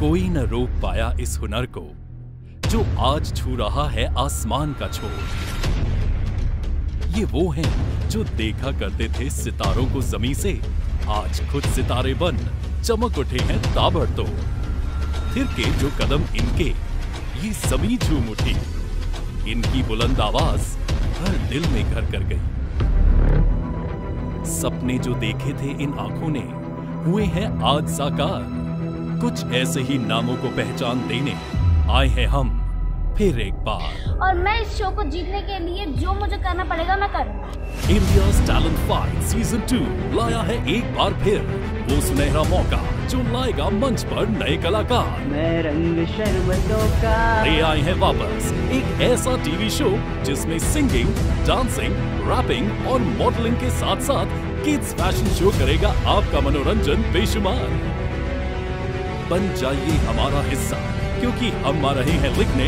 कोई न रोक पाया इस हुनर को जो आज छू रहा है आसमान का छोर। ये वो हैं जो देखा करते थे सितारों को ज़मीं से, आज खुद सितारे बन चमक उठे हैं ताबड़तोड़। थिर के जो कदम इनके, ये ज़मीं झूम उठी। इनकी बुलंद आवाज हर दिल में घर कर गई। सपने जो देखे थे इन आंखों ने हुए हैं आज साकार। कुछ ऐसे ही नामों को पहचान देने आए हैं हम फिर एक बार। और मैं इस शो को जीतने के लिए जो मुझे करना पड़ेगा मैं करूंगा। इंडियाज़ टैलेंट फाइट सीजन 2 लाया है एक बार फिर वो सुनहरा मौका जो लाएगा मंच पर नए कलाकार। मैं रंग शर्मतों का ले आए हैं वापस एक ऐसा टीवी शो जिसमें सिंगिंग, डांसिंग, रैपिंग और मॉडलिंग के साथ साथ किड्स फैशन शो करेगा आपका मनोरंजन बेशुमार। बन जाइए हमारा हिस्सा क्योंकि हम आ रहे हैं लिखने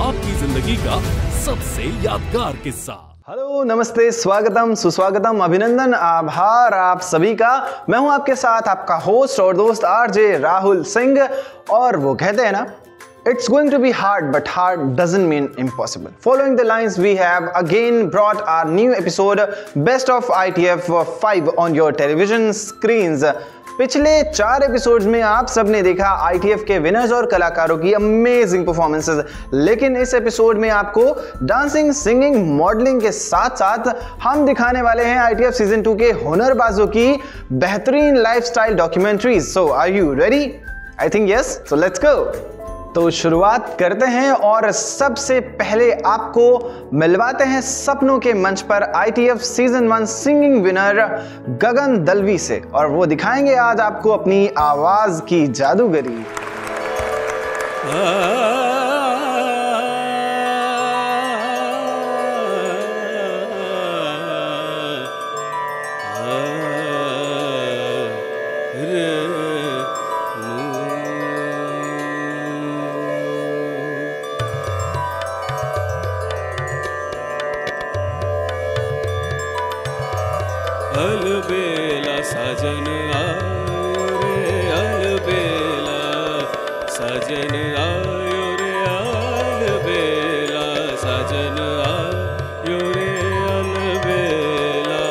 आपकी जिंदगी का सबसे यादगार किस्सा। हेलो, नमस्ते, स्वागतम, सुस्वागतम, अभिनंदन, आभार आप सभी का। मैं हूं आपके साथ आपका होस्ट और दोस्त आरजे राहुल सिंह। और वो कहते हैं ना, it's going to be hard but hard doesn't mean impossible. Following the lines, we have again brought our new episode Best of ITF 5 on your television screens. पिछले 4 एपिसोड्स में आप सबने देखा ITF के विनर्स और कलाकारों की अमेजिंग परफॉर्मेंसेस, लेकिन इस एपिसोड में आपको डांसिंग, सिंगिंग, मॉडलिंग के साथ साथ हम दिखाने वाले हैं ITF सीजन 2 के हुनरबाजों की बेहतरीन lifestyle documentaries. So are you ready? I think yes, so let's go. तो शुरुआत करते हैं और सबसे पहले आपको मिलवाते हैं सपनों के मंच पर ITF सीजन 1 सिंगिंग विनर गगन दलवी से, और वो दिखाएंगे आज आपको अपनी आवाज की जादूगरी। अलबेला साजन आयो रे, अलबेला साजन आयो रे, अलबेला साजन आयो रे, अलबेला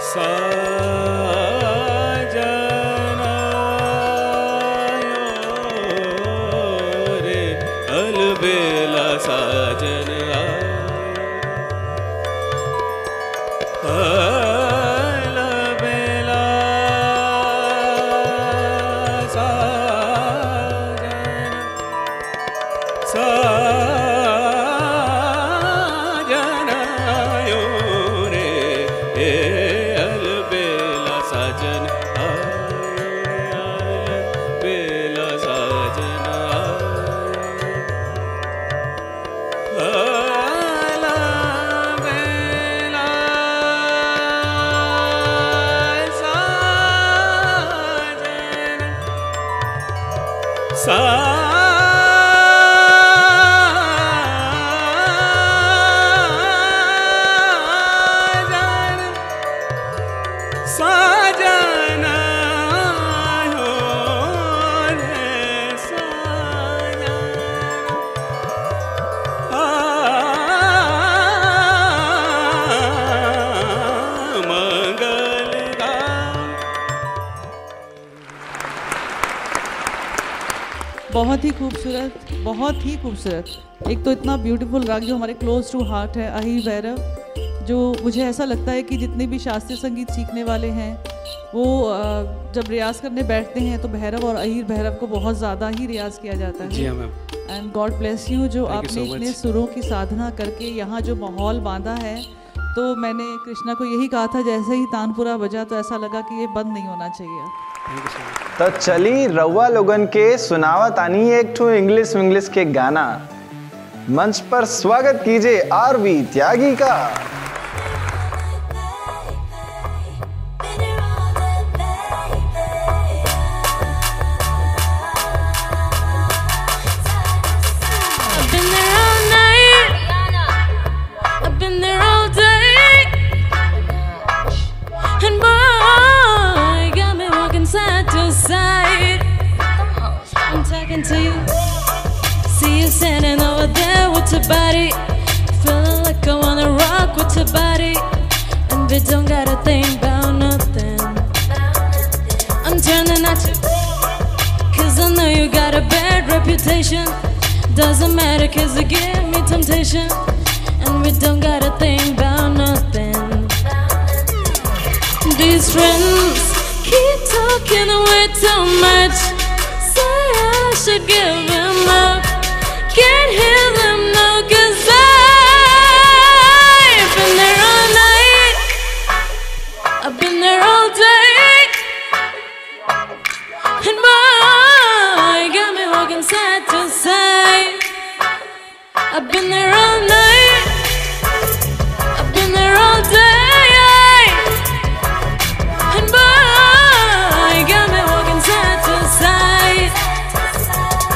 साजन आयो रे, अलबेला साजन अलबेला साजन आयो रे, अलबेला साजन अलबेला साजन साजन आयो रे, मंगलदा। बहुत ही खूबसूरत, बहुत ही खूबसूरत। एक तो इतना ब्यूटीफुल राग जो हमारे क्लोज टू हार्ट है, अहीर भैरव, जो मुझे ऐसा लगता है कि जितने भी शास्त्रीय संगीत सीखने वाले हैं वो जब रियाज करने बैठते हैं तो भैरव और अहीर भैरव को बहुत ज़्यादा ही रियाज किया जाता है। जी हाँ ma'am. And God bless you जो आपने इतने सुरों की साधना करके यहाँ जो माहौल बांधा है। तो मैंने कृष्णा को यही कहा था, जैसे ही तानपुरा बजा तो ऐसा लगा कि ये बंद नहीं होना चाहिए। तो चली रउआ लोगन के सुनावा तानी एक ठो इंग्लिश विंग्लिश के गाना। मंच पर स्वागत कीजिए आरवी त्यागी का। And boy, got me walking side body, feeling like I wanna rock with your body, and we don't gotta think about nothing. I'm turning at you, cause I know you got a bad reputation. Doesn't matter cause you give me temptation, and we don't gotta think about nothing. These friends keep talking way too much, say I should give them up. Can't hear them now cause I've been there all night, I've been there all day, and boy, you got me walking side to side. I've been there all night, I've been there all day, and boy, you got me walking side to side.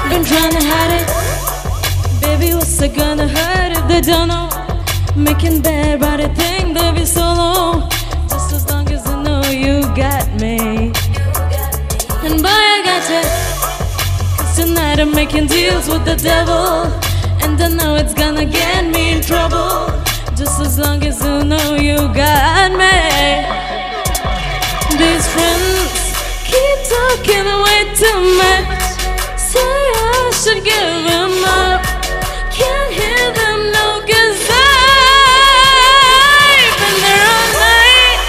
Been trying to hide it, baby, what's it gonna hurt if they don't know? Making bad about a thing, they be solo. Just as long as I know you got me, and boy, I got you. Cause tonight I'm making deals with the devil, and I know it's gonna get me in trouble. Just as long as you know you got me. These friends keep talking way too much, say I should give them up. Can't hear them now cause I've been there all night.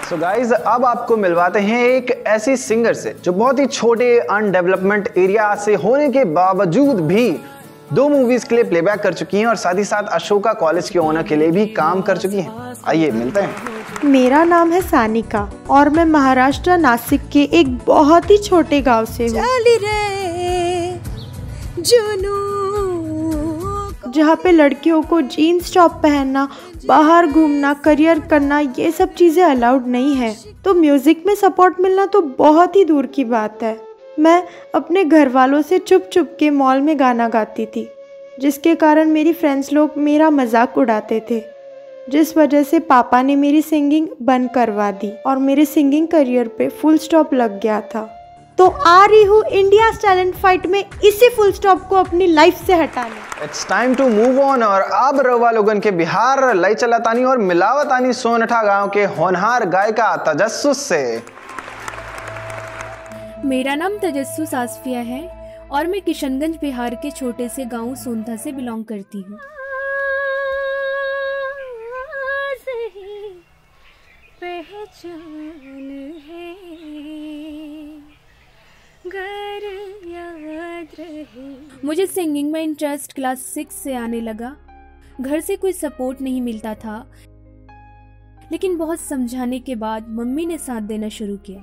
So guys अब आपको मिलवाते हैं एक ऐसी singer से जो बहुत ही छोटे undevelopment area से होने के बावजूद भी 2 मूवीज के लिए प्लेबैक कर चुकी हैं और साथ ही साथ अशोका कॉलेज के ओनर के लिए भी काम कर चुकी हैं। आइए मिलते हैं। मेरा नाम है सानिका और मैं महाराष्ट्र नासिक के एक बहुत ही छोटे गांव से हूँ, जहाँ पे लड़कियों को जीन्स टॉप पहनना, बाहर घूमना, करियर करना ये सब चीज़ें अलाउड नहीं है। तो म्यूज़िक में सपोर्ट मिलना तो बहुत ही दूर की बात है। मैं अपने घर वालों से चुप चुप के मॉल में गाना गाती थी, जिसके कारण मेरी फ्रेंड्स लोग मेरा मजाक उड़ाते थे, जिस वजह से पापा ने मेरी सिंगिंग बंद करवा दी और मेरे सिंगिंग करियर पे फुल स्टॉप लग गया था। तो आ रही हूँ इंडिया टैलेंट फाइट में इसी फुल स्टॉप को अपनी लाइफ से हटाने। It's time to move on और अब रवा लोगन के बिहार लई चलातानी और मिलावतानी सोनठा गांव के होनहार गायिका तजस्सुस से। मेरा नाम तजस्सुस आसफिया है और मैं किशनगंज बिहार के छोटे से गांव सोनठा से बिलोंग करती हूँ। मुझे सिंगिंग में इंटरेस्ट क्लास 6 से आने लगा। घर से कोई सपोर्ट नहीं मिलता था, लेकिन बहुत समझाने के बाद मम्मी ने साथ देना शुरू किया।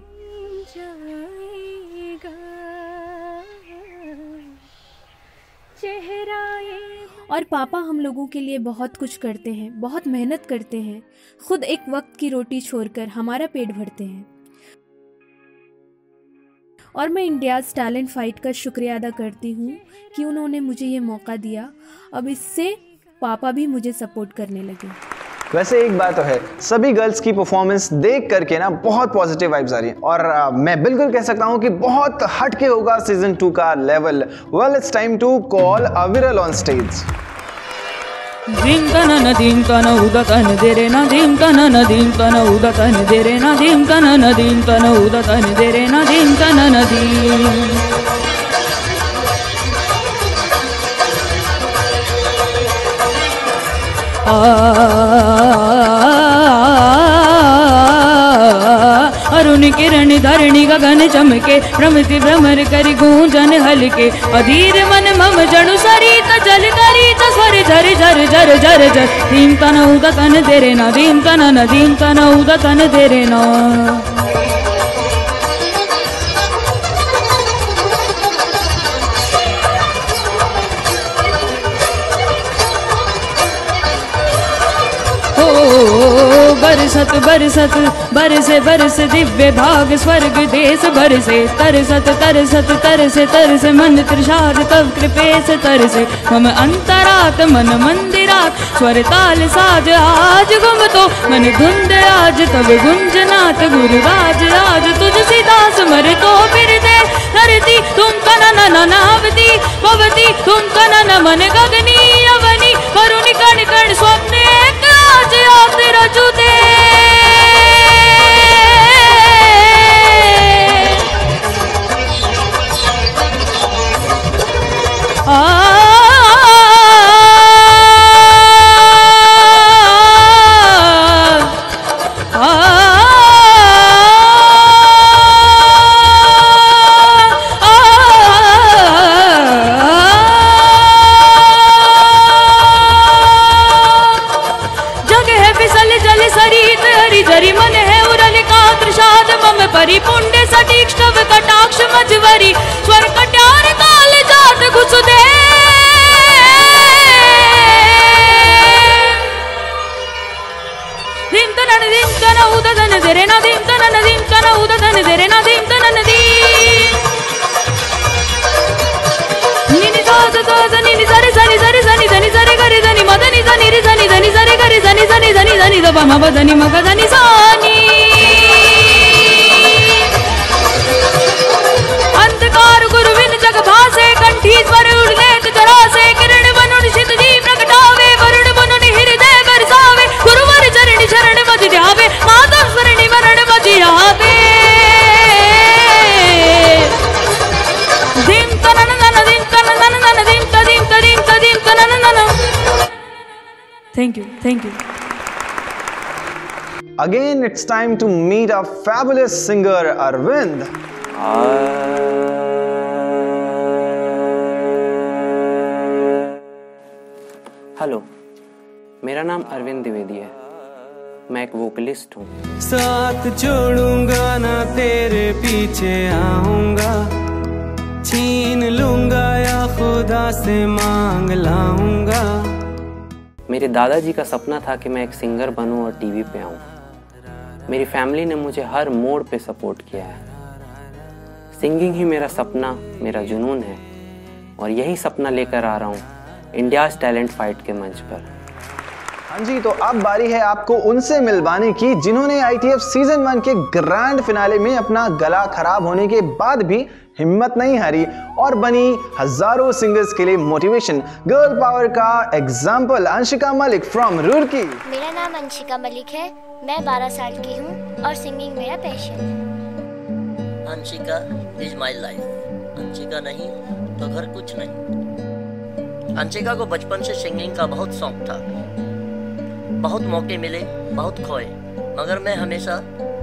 और पापा हम लोगों के लिए बहुत कुछ करते हैं, बहुत मेहनत करते हैं, खुद एक वक्त की रोटी छोड़कर हमारा पेट भरते हैं। और मैं इंडियाज़ टैलेंट फाइट का शुक्रिया अदा करती हूँ कि उन्होंने मुझे ये मौका दिया। अब इससे पापा भी मुझे सपोर्ट करने लगे। वैसे एक बात तो है, सभी गर्ल्स की परफॉर्मेंस देख करके ना बहुत पॉजिटिव वाइब्स आ रही हैं और मैं बिल्कुल कह सकता हूँ कि बहुत हटके होगा सीजन 2 का level. Well it's time to call Aviral on stage. धीम तन धीम तन उदतन देरे ना धीम तन धीम तन उदतन देरे ना धीम तन धीम तन उदतन देरे ना धीम तन धीम। अरुण किरण धरणी गगन चमके, भ्रमति भ्रमर करि गूंजन हलके, अधीर मन मम जनु सरित जल करित स्वर झर झर झर झर झर। धीम तन उदतन देरे ना धीम तन उदतन देरे ना। बरसत बरसत बरसे बरस दिव्य भाग स्वर्ग देश बरसे, तरसत तरसत तरसे तरसे मन त्रिषाद तव कृपे से तरसे। मम अंतरात मन मंदिरात स्वर ताल साज आज गुम तो मन धुंध आज तब गुंजनाथ गुरु राज राज तुझ सीदास मर तो फिर दे धरती तुम कनन नावती भवती तुम कनन मन गगनी कण कण स्वप्ने आज याद रजू दे परिपुंडे सतीक्ष्णव कटाक्ष मजवरी स्वर कट्यार काल जात घुस दे धिम तन उदधन देरे ना धिम तन उदधन देरे ना धिम तन दी निनि साज निनि सरे सनि सरे सनि धनि सरे गरे धनि मदनि धनि रि धनि धनि सरे गरे धनि सनि धनि धनि द म ब धनि म ग धनि सानि गुरुविन जग भासे कंठी स्वर उड़लेत जरासे किरण मनुषित जी प्रगटावे वरुण मनु हृदय बरसावे गुरुवर चरण शरण मज ध्यावे माता स्वरणी मरण मज आवे धिम तनन नन धिम तनन नन धिम तदिम तदिम तदिम तनन नन thank you Again, it's time to meet a fabulous singer, Arvind. Hello, मेरा नाम अरविंद द्विवेदी है। मैं एक वोकलिस्ट हूँ। साथ छोड़ूंगा ना तेरे पीछे आऊंगा, छीन लूंगा या खुदा से मांग लाऊंगा। मेरे दादाजी का सपना था कि मैं एक सिंगर बनूं और टीवी पे आऊं। मेरी फैमिली ने मुझे हर मोड़ पे सपोर्ट किया है। सिंगिंग ही मेरा सपना, मेरा जुनून है और यही सपना लेकर आ रहा हूँ इंडियाज़ टैलेंट फाइट के मंच पर। हाँ जी, तो अब बारी है आपको उनसे मिलवाने की जिन्होंने ITF सीजन 1 के ग्रैंड फिनाले में अपना गला खराब होने के बाद भी हिम्मत नहीं हारी और बनी हजारों सिंगर्स के लिए मोटिवेशन। गर्ल पावर का एग्जाम्पल अंशिका मलिक फ्रॉम रुड़की। मेरा नाम अंशिका मलिक है, मैं 12 साल की हूँ और सिंगिंग मेरा पैशन है। Anshika is my life, Anshika नहीं तो घर कुछ नहीं। अंशिका को बचपन से सिंगिंग का बहुत शौक था। बहुत मौके मिले, बहुत खोए, मगर मैं हमेशा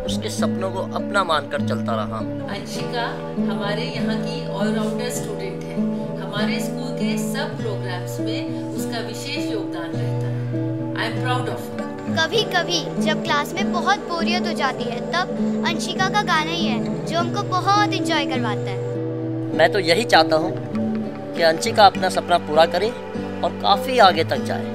उसके सपनों को अपना मानकर चलता रहा। अंशिका हमारे यहाँ की ऑलराउंडर स्टूडेंट है। हमारे स्कूल के सब प्रोग्राम्स में उसका विशेष योगदान रहता है। I am proud of her. कभी कभी जब क्लास में बहुत बोरियत हो जाती है तब अंशिका का गाना ही है जो हमको बहुत एंजॉय करवाता है। मैं तो यही चाहता हूँ कि अंशिका अपना सपना पूरा करे और काफी आगे तक जाए।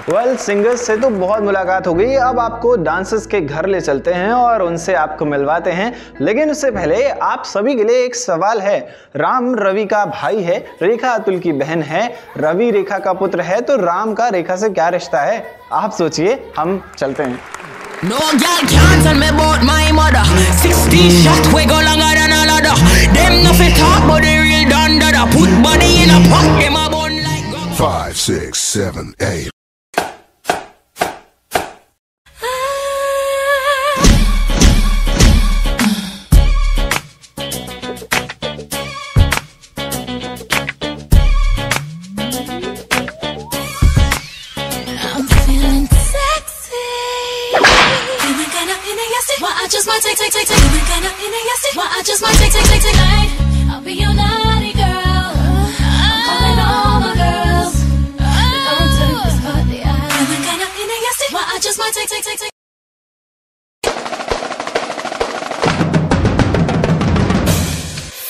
वेल, सिंगर्स से तो बहुत मुलाकात हो गई, अब आपको डांसर्स के घर ले चलते हैं और उनसे आपको मिलवाते हैं। लेकिन उससे पहले आप सभी के लिए एक सवाल है। राम रवि का भाई है, रेखा अतुल की बहन है, रवि रेखा का पुत्र है, तो राम का रेखा से क्या रिश्ता है? आप सोचिए, हम चलते हैं। No girl can't tell me about my mother. 60 shot we go longer than a ladder. Them nothing talk but the real done dada. Put body in a pot, them a bun like 5, 6, 7, 8.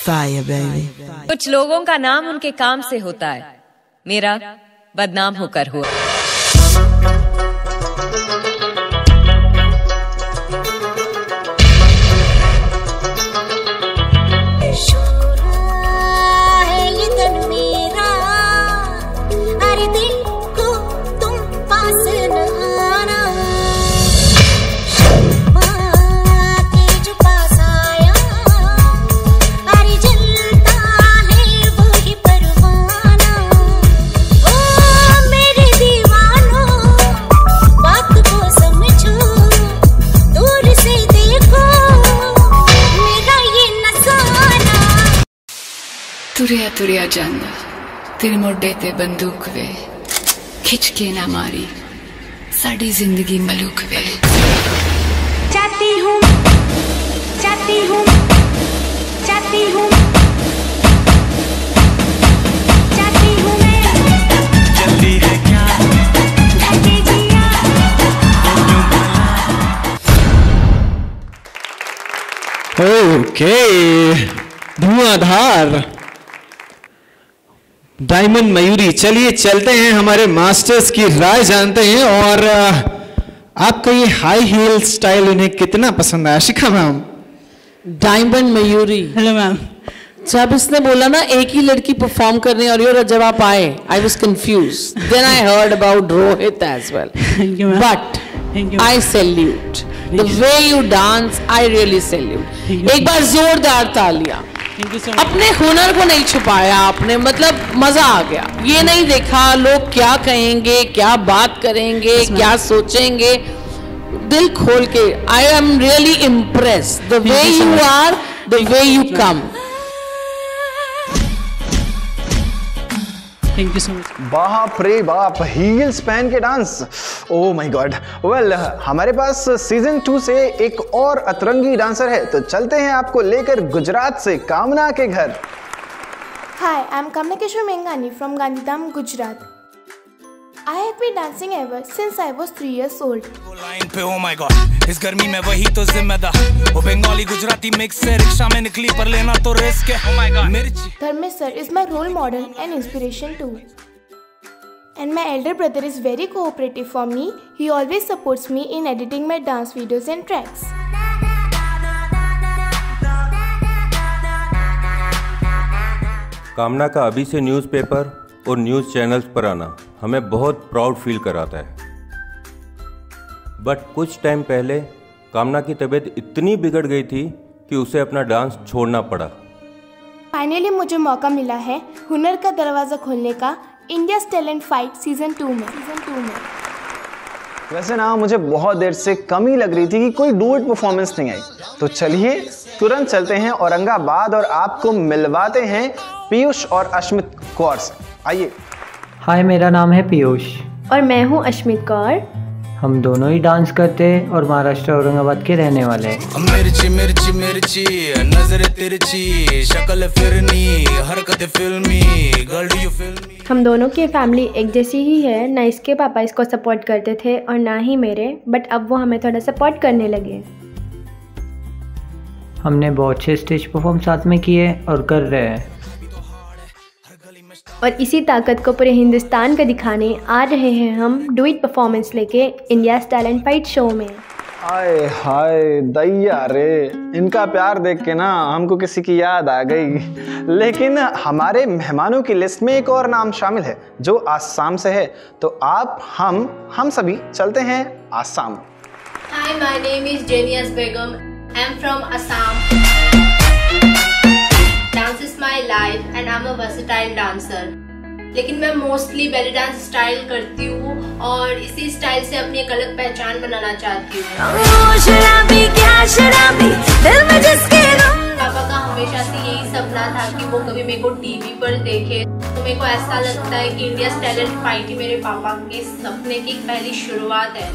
Fire, baby. कुछ लोगों का नाम उनके काम से होता है, मेरा बदनाम होकर हुआ। मेरे तुरिया जांदा तेरे मोडे ते बंदूक वे खिंच के ना मारी साड़ी जिंदगी मलूक वे। चाहती हूँ चाहती हूँ चाहती हूँ चाहती हूँ मैं जल्दी है क्या ढके जिया। ओके, धुआंधार डायमंड मयूरी। चलिए चलते हैं, हमारे मास्टर्स की राय जानते हैं और आपका ये हाई हील स्टाइल इन्हें कितना पसंद आया। Shikha ma'am. Diamond Mayuri, hello ma'am. जब इसने बोला ना एक ही लड़की परफॉर्म करने और जब आप आए I was confused, then I heard about Rohit as well, but I salute the way you dance, I really salute. एक बार जोरदार तालियां। अपने हुनर को नहीं छुपाया आपने, मतलब मजा आ गया। ये नहीं देखा लोग क्या कहेंगे, क्या बात करेंगे, क्या सोचेंगे, दिल खोल के। I am really impressed the way you are, the way you come. Thank you so much. बाप रे बाप, हील्स पहन के dance, oh my god. Well, हमारे पास सीजन 2 से एक और अतरंगी डांसर है, तो चलते हैं आपको लेकर गुजरात से कामना के घर। हाय, आई एम कामना केशवर मेंगानी from Gandhidham, Gujarat. I have been dancing ever since I was 3 years old. Line पे oh my God, इस गर्मी में वही तो जिम्मेदार। वो बंगाली गुजराती मिक्स से रिक्शा में निकली पर लेना तो रिस्क है। oh my God, मिर्ची। Dharmesh sir is my role model and inspiration too. And my elder brother is very cooperative for me. He always supports me in editing my dance videos and tracks. कामना का अभी से newspaper और news channels पर आना हमें बहुत proud feel कराता है। बट कुछ टाइम पहले कामना की तबीयत इतनी बिगड़ गई थी कि उसे अपना डांस छोड़ना पड़ा। फाइनली मुझे मौका मिला है हुनर का दरवाज़ा खोलने का इंडिया टैलेंट फाइट सीजन 2 में। वैसे ना मुझे बहुत देर से कमी लग रही थी कि कोई डुएट परफॉर्मेंस नहीं आई, तो चलिए तुरंत चलते हैं औरंगाबाद और आपको मिलवाते हैं पीयूष और अश्मित कौर से। आइए। हाय, मेरा नाम है पीयूष और मैं हूँ अश्मित कौर। हम दोनों ही डांस करते हैं और महाराष्ट्र औरंगाबाद के रहने वाले हैं। मिर्ची मिर्ची मिर्ची, नजर तिरछी, शक्ल फिरनी, हरकत फिल्मी, गर्ल यू फिल्मी। हम दोनों की फैमिली एक जैसी ही है, ना इसके पापा इसको सपोर्ट करते थे और ना ही मेरे, बट अब वो हमें थोड़ा सपोर्ट करने लगे। हमने बहुत से स्टेज परफॉर्म साथ में किए और कर रहे हैं, और इसी ताकत को पूरे हिंदुस्तान को दिखाने आ रहे हैं हम डुएट परफॉर्मेंस लेके इंडिया टैलेंट फाइट शो में। हाय हाय दैया रे, इनका प्यार देख के ना हमको किसी की याद आ गई। लेकिन हमारे मेहमानों की लिस्ट में एक और नाम शामिल है जो आसाम से है, तो आप हम सभी चलते हैं Assam. Hi, my name is Genius Begum, I am from Assam. Dance is my life and I am a versatile dancer. लेकिन मैं मोस्टली बेली डांस स्टाइल करती हूँ और इसी स्टाइल से अपनी एक अलग पहचान बनाना चाहती हूँ। पापा का हमेशा से यही सपना था कि वो कभी मेरे को टीवी पर देखे, तो मेरे को ऐसा लगता है कि इंडिया टैलेंट फाइट ही मेरे पापा के सपने की पहली शुरुआत है।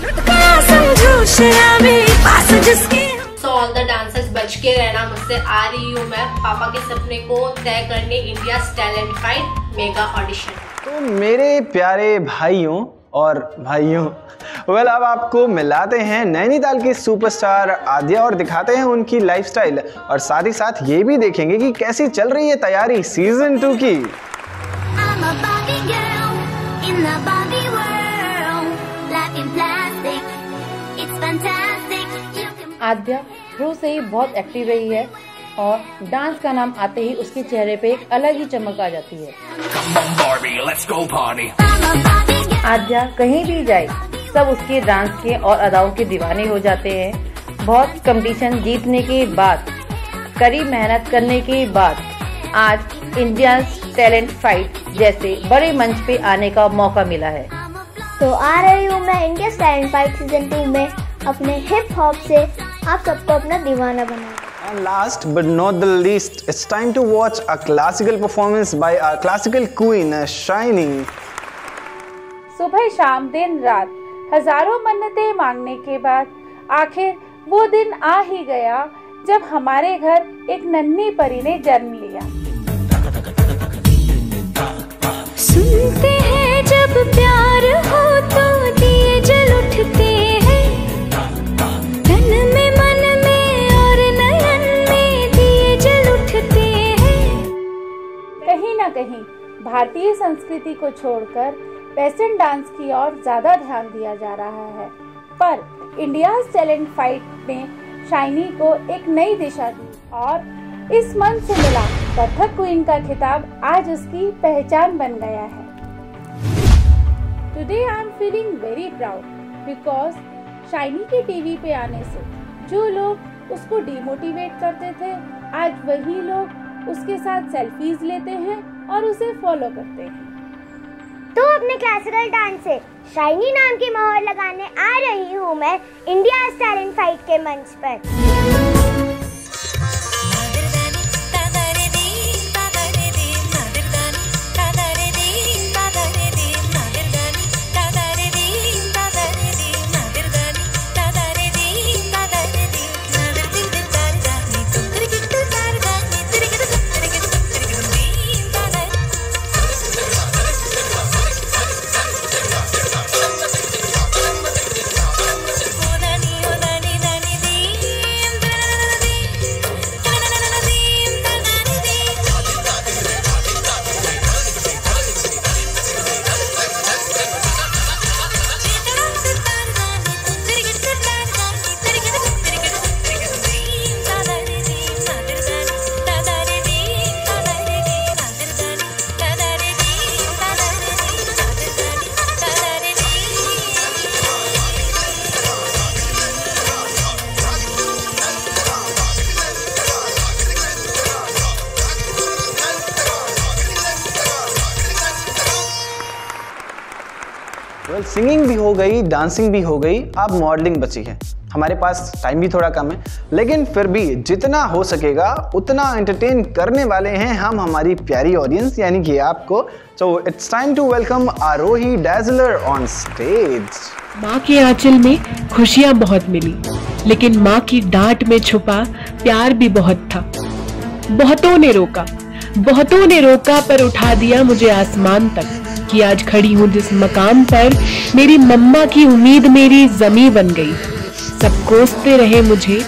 So all the dancers बच के रहना, मुझसे आ रही हूँ मैं पापा के सपने को तय करने India talent fight mega audition. तो मेरे प्यारे भाइयों और भाइयों, वेल अब आपको मिलाते हैं नैनीताल की सुपरस्टार आद्या और दिखाते हैं उनकी लाइफस्टाइल, और साथ ही साथ ये भी देखेंगे कि कैसी चल रही है तैयारी सीजन 2 की। आद्या शुरू से ही बहुत एक्टिव रही है और डांस का नाम आते ही उसके चेहरे पे एक अलग ही चमक आ जाती है। आद्या कहीं भी जाए सब उसके डांस के और अदाओं के दीवाने हो जाते हैं। बहुत कंपटीशन जीतने के बाद, कड़ी मेहनत करने के बाद आज इंडिया टैलेंट फाइट जैसे बड़े मंच पे आने का मौका मिला है। तो आ रही हूँ मैं इंडिया टैलेंट फाइट सीजन 2 में अपने हिप हॉप से आप सबको अपना दीवाना बना। And last but not the least, it's time to watch a classical performance by our classical queen, Shiny. सुबह शाम दिन रात हजारों मन्नतें मांगने के बाद आखिर वो दिन आ ही गया जब हमारे घर एक नन्ही परी ने जन्म लिया। सुनते हैं जब प्यार हो तो दिए जल उठते हैं, तन में मन में और नयन में दिए जल उठते हैं। कहीं ना कहीं भारतीय संस्कृति को छोड़कर वेस्टर्न डांस की ओर ज्यादा ध्यान दिया जा रहा है, पर इंडिया टैलेंट फाइट ने शाइनी को एक नई दिशा दी और इस मंच से मिला कथक क्वीन का खिताब आज उसकी पहचान बन गया है। Today I am feeling very proud because shiny के टीवी पे आने से जो लोग उसको डिमोटिवेट करते थे, आज वही लोग उसके साथ सेल्फीज लेते हैं और उसे फॉलो करते हैं। तो अपने क्लासिकल डांस से शाइनी नाम की मोहर लगाने आ रही हूँ मैं इंडिया टैलेंट फाइट के मंच पर। सिंगिंग भी हो गई, डांसिंग भी हो गई, अब मॉडलिंग बची है। हमारे पास टाइम भी थोड़ा कम है, लेकिन फिर भी जितना हो सकेगा उतना एंटरटेन करने वाले हैं हम हमारी प्यारी ऑडियंस यानी कि आपको। So it's time to welcome Aarohi dazzler on stage. माँ के आंचल में खुशियाँ बहुत मिली, लेकिन माँ की डांट में छुपा प्यार भी बहुत था। बहुतों ने रोका पर उठा दिया मुझे आसमान तक, कि आज खड़ी हूँ जिस मकाम पर मेरी मम्मा की उम्मीद मेरी जमी बन गई। सब कोसते रहे मुझे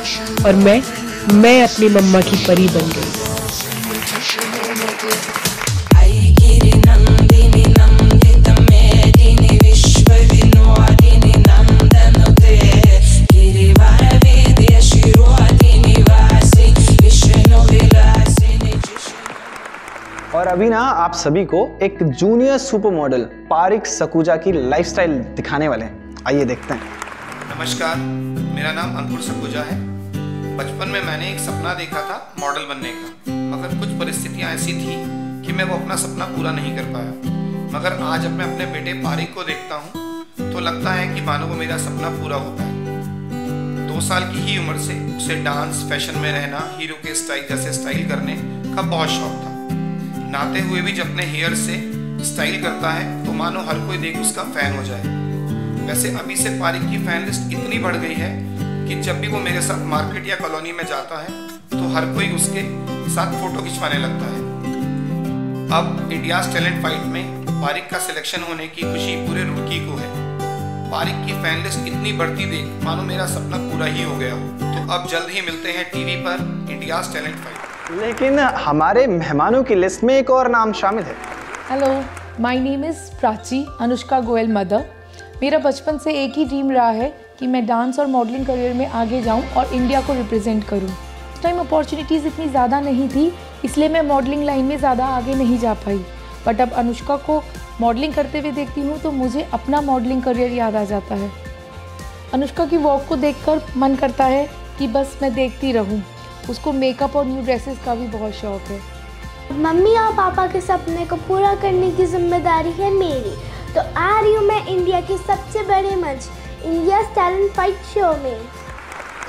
और मैं अपनी मम्मा की परी बन गई। और अभी ना आप सभी को एक जूनियर सुपर मॉडल पारिक सकूजा की लाइफस्टाइल दिखाने वाले हैं, आइए देखते हैं। नमस्कार, मेरा नाम अंकुर सकूजा है। बचपन में मैंने एक सपना देखा था मॉडल बनने का, मगर कुछ परिस्थितियां ऐसी थी कि मैं वो अपना सपना पूरा नहीं कर पाया। मगर आज अब मैं अपने बेटे पारिक को देखता हूँ तो लगता है कि मानो वो मेरा सपना पूरा हो पाए। 2 साल की ही उम्र से उसे डांस, फैशन में रहना, हीरो के स्टाइल जैसे स्टाइल करने का बहुत शौक था। नहाते हुए भी जब अपने हेयर से स्टाइल करता है तो मानो हर कोई देख उसका फैन हो जाए। वैसे अभी से पारिक की फैन लिस्ट इतनी बढ़ गई है कि जब भी वो मेरे साथ मार्केट या कॉलोनी में जाता है तो हर कोई उसके साथ फोटो खिंचवाने लगता है। अब इंडिया टैलेंट फाइट में पारिक का सिलेक्शन होने की खुशी पूरे रुड़की को है। पारिक की फैन लिस्ट इतनी बढ़ती देख मानो मेरा सपना पूरा ही हो गया हो। तो अब जल्द ही मिलते हैं टीवी पर इंडिया टैलेंट फाइट। लेकिन हमारे मेहमानों की लिस्ट में एक और नाम शामिल है। Hello, my name is Prachi, Anushka Goyal mother. मेरा बचपन से एक ही ड्रीम रहा है कि मैं डांस और मॉडलिंग करियर में आगे जाऊं और इंडिया को रिप्रेजेंट करूं। उस टाइम अपॉर्चुनिटीज़ इतनी ज़्यादा नहीं थी, इसलिए मैं मॉडलिंग लाइन में ज़्यादा आगे नहीं जा पाई। बट अब अनुष्का को मॉडलिंग करते हुए देखती हूँ तो मुझे अपना मॉडलिंग करियर याद आ जाता है। अनुष्का की वॉक को देखकर मन करता है कि बस मैं देखती रहूँ। उसको मेकअप और न्यू ड्रेसेस का भी बहुत शौक है। मम्मी और पापा के सपने को पूरा करने की जिम्मेदारी है मेरी, तो आ रही हूँ मैं इंडिया के सबसे बड़े मंच इंडिया टैलेंट फाइट शो में।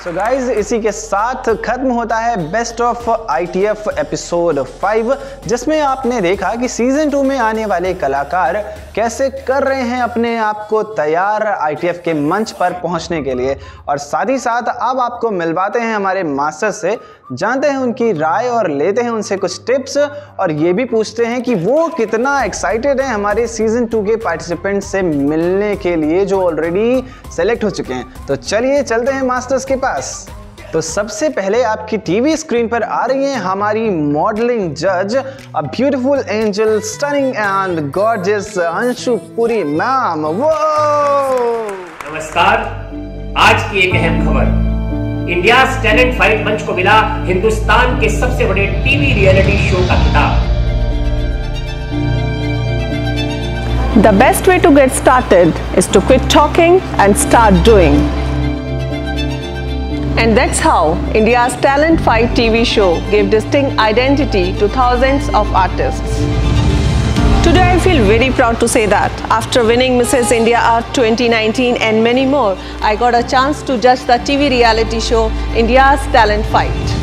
सो गाइज इसी के साथ खत्म होता है बेस्ट ऑफ ITF एपिसोड 5, जिसमें आपने देखा कि सीजन 2 में आने वाले कलाकार कैसे कर रहे हैं अपने आप को तैयार ITF के मंच पर पहुंचने के लिए। और साथ ही साथ अब आपको मिलवाते हैं हमारे मास्टर से, जानते हैं उनकी राय और लेते हैं उनसे कुछ टिप्स, और ये भी पूछते हैं कि वो कितना एक्साइटेड है हमारे सीजन 2 के पार्टिसिपेंट से मिलने के लिए जो ऑलरेडी सेलेक्ट हो चुके हैं। तो चलिए चलते हैं मास्टर्स के पास। तो सबसे पहले आपकी टीवी स्क्रीन पर आ रही है हमारी मॉडलिंग जज, a beautiful angel, stunning and gorgeous Anshu Puri ma'am. वो नमस्कार। आज की एक अहम खबर, इंडिया टैलेंट फाइट मंच को मिला हिंदुस्तान के सबसे बड़े टीवी रियलिटी शो का खिताब। The best way to get started is to quit talking and start doing. And that's how India's Talent Fight TV show gave distinct identity to thousands of artists. Today I feel very proud to say that after winning Mrs. India Art 2019 and many more, I got a chance to judge the TV reality show India's Talent Fight.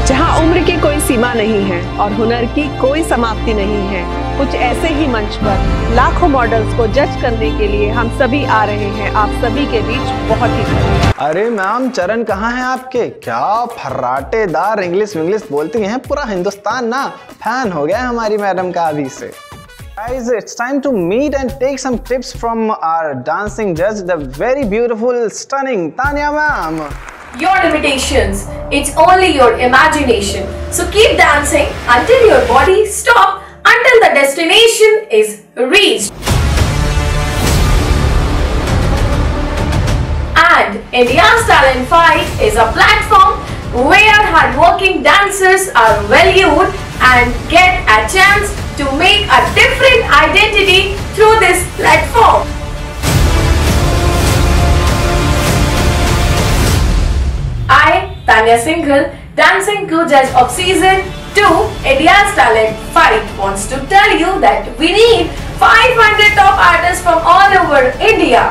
जहां उम्र की कोई सीमा नहीं है और हुनर की कोई समाप्ति नहीं है, कुछ ऐसे ही मंच पर लाखों मॉडल्स को जज करने के लिए हम सभी आ रहे हैं आप सभी के बीच बहुत ही। अरे मैम चरण कहाँ हैं आपके? क्या फर्राटेदार इंग्लिश बोलती हैं, पूरा हिंदुस्तान ना फैन हो गया हमारी मैडम का अभी से। Guys, it's time to meet and take some tips from our dancing judge, the very beautiful, stunning Tanya ma'am. Your limitations, it's only your imagination. So keep dancing until your body stops, until the destination is reached. And India's Talent Fight is a platform where hardworking dancers are valued and get a chance to make a different identity through this platform. I, Tanya Singhal, dancing co-judge of season 2 India's Talent Fight, wants to tell you that we need 500 top artists from all over India.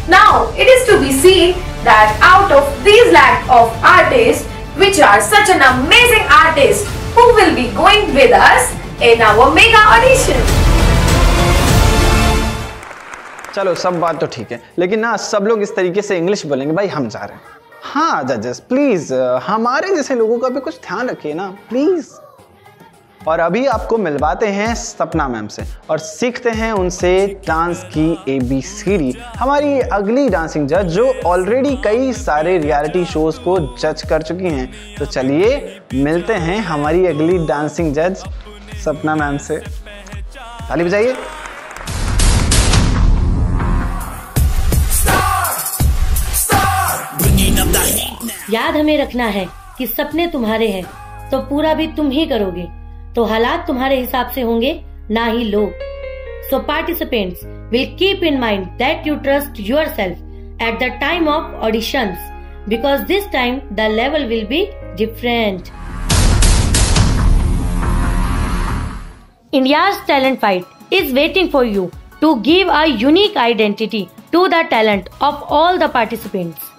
Now it is to be seen that out of these lakh of artists, which are such an amazing artists who will be going with us in our mega audition. चलो सब बात तो ठीक है, लेकिन ना सब लोग इस तरीके से इंग्लिश बोलेंगे भाई, हम जा रहे हैं। हाँ जजेस प्लीज हमारे जैसे लोगों का भी कुछ ध्यान रखिए ना प्लीज। और अभी आपको मिलवाते हैं सपना मैम से और सीखते हैं उनसे डांस की ABCD, हमारी अगली डांसिंग जज जो ऑलरेडी कई सारे रियलिटी शोज को जज कर चुकी हैं। तो चलिए मिलते हैं हमारी अगली डांसिंग जज सपना मैम से। ताली बजाइए। याद हमें रखना है कि सपने तुम्हारे हैं तो पूरा भी तुम ही करोगे, तो हालात तुम्हारे हिसाब से होंगे ना ही लोग। So participants will keep in mind that you trust yourself at the time of auditions, because this time the level will be different. India's Talent Fight is waiting for you to give a unique identity to the talent of all the participants.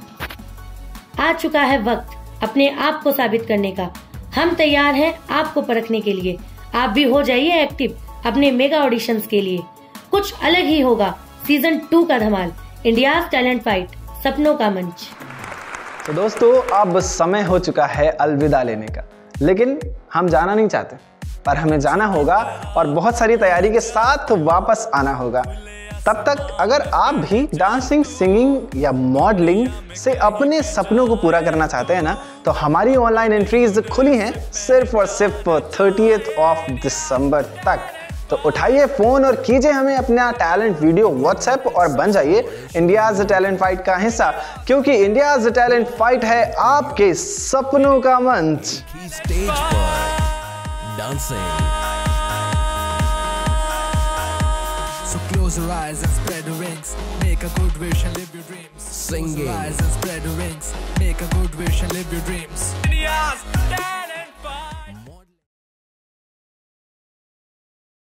आ चुका है वक्त अपने आप को साबित करने का। हम तैयार हैं आपको परखने के लिए। आप भी हो जाइए एक्टिव अपने मेगा ऑडिशंस के लिए। कुछ अलग ही होगा सीजन 2 का धमाल, इंडियाज टैलेंट फाइट, सपनों का मंच। तो दोस्तों अब समय हो चुका है अलविदा लेने का, लेकिन हम जाना नहीं चाहते, पर हमें जाना होगा और बहुत सारी तैयारी के साथ वापस आना होगा। तब तक अगर आप भी डांसिंग, सिंगिंग या मॉडलिंग से अपने सपनों को पूरा करना चाहते हैं ना, तो हमारी ऑनलाइन एंट्रीज खुली हैं सिर्फ और सिर्फ 30 दिसंबर तक। तो उठाइए फोन और कीजिए हमें अपना टैलेंट वीडियो व्हाट्सएप और बन जाइए इंडियाज टैलेंट फाइट का हिस्सा, क्योंकि इंडियाज टैलेंट फाइट है आपके सपनों का मंच। So close your eyes and spread your wings. Make a good wish and live your dreams. Singing. Close your eyes and spread your wings. Make a good wish and live your dreams.